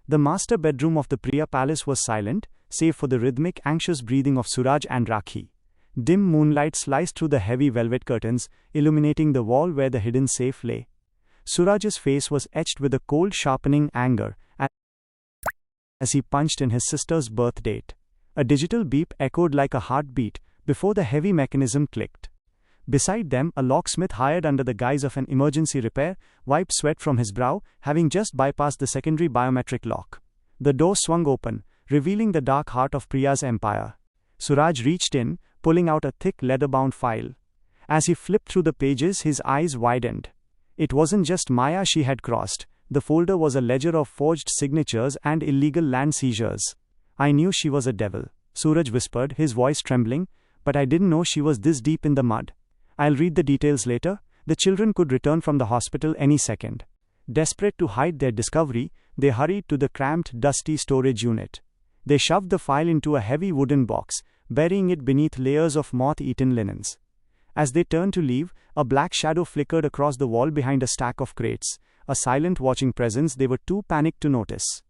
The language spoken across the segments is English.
The master bedroom of the Priya palace was silent, save for the rhythmic, anxious breathing of Suraj and Rakhi. Dim moonlight sliced through the heavy velvet curtains, illuminating the wall where the hidden safe lay. Suraj's face was etched with a cold, sharpening anger as he punched in his sister's birth date. A digital beep echoed like a heartbeat before the heavy mechanism clicked. Beside them, a locksmith hired under the guise of an emergency repair wiped sweat from his brow, having just bypassed the secondary biometric lock. The door swung open, revealing the dark heart of Priya's empire. Suraj reached in, pulling out a thick leather-bound file. As he flipped through the pages, his eyes widened. It wasn't just Maya she had crossed. The folder was a ledger of forged signatures and illegal land seizures. "I knew she was a devil," Suraj whispered, his voice trembling, "but I didn't know she was this deep in the mud. I'll read the details later." The children could return from the hospital any second. Desperate to hide their discovery, they hurried to the cramped, dusty storage unit. They shoved the file into a heavy wooden box, burying it beneath layers of moth-eaten linens. As they turned to leave, a black shadow flickered across the wall behind a stack of crates, a silent watching presence they were too panicked to notice.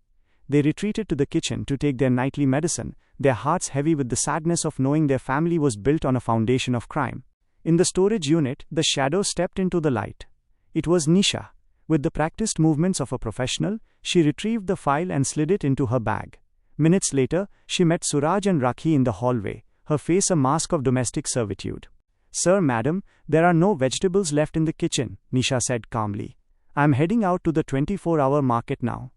They retreated to the kitchen to take their nightly medicine, their hearts heavy with the sadness of knowing their family was built on a foundation of crime. In the storage unit, the shadow stepped into the light. It was Nisha. With the practiced movements of a professional, she retrieved the file and slid it into her bag. Minutes later, she met Suraj and Rakhi in the hallway, her face a mask of domestic servitude. "Sir, madam, there are no vegetables left in the kitchen," Nisha said calmly. "I'm heading out to the 24-hour market now."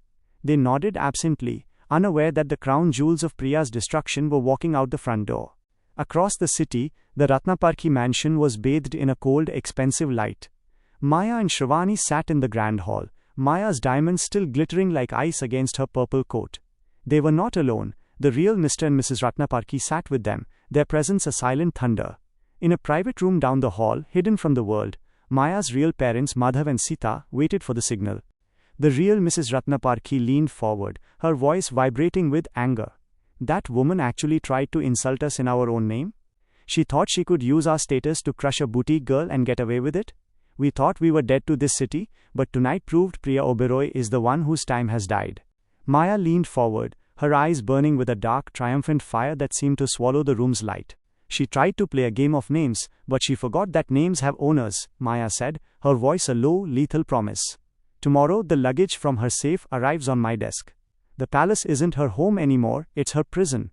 They nodded absently, unaware that the crown jewels of Priya's destruction were walking out the front door. Across the city, the Ratnaparki mansion was bathed in a cold, expensive light. Maya and Shravani sat in the grand hall, Maya's diamonds still glittering like ice against her purple coat. They were not alone. The real Mr. and Mrs. Ratnaparki sat with them, their presence a silent thunder. In a private room down the hall, hidden from the world, Maya's real parents Madhav and Sita waited for the signal. The real Mrs. Ratnaparki leaned forward, her voice vibrating with anger. "That woman actually tried to insult us in our own name? She thought she could use our status to crush a boutique girl and get away with it? We thought we were dead to this city, but tonight proved Priya Oberoi is the one whose time has died." Maya leaned forward, her eyes burning with a dark, triumphant fire that seemed to swallow the room's light. "She tried to play a game of names, but she forgot that names have owners," Maya said, her voice a low, lethal promise. "Tomorrow, the luggage from her safe arrives on my desk. The palace isn't her home anymore, it's her prison."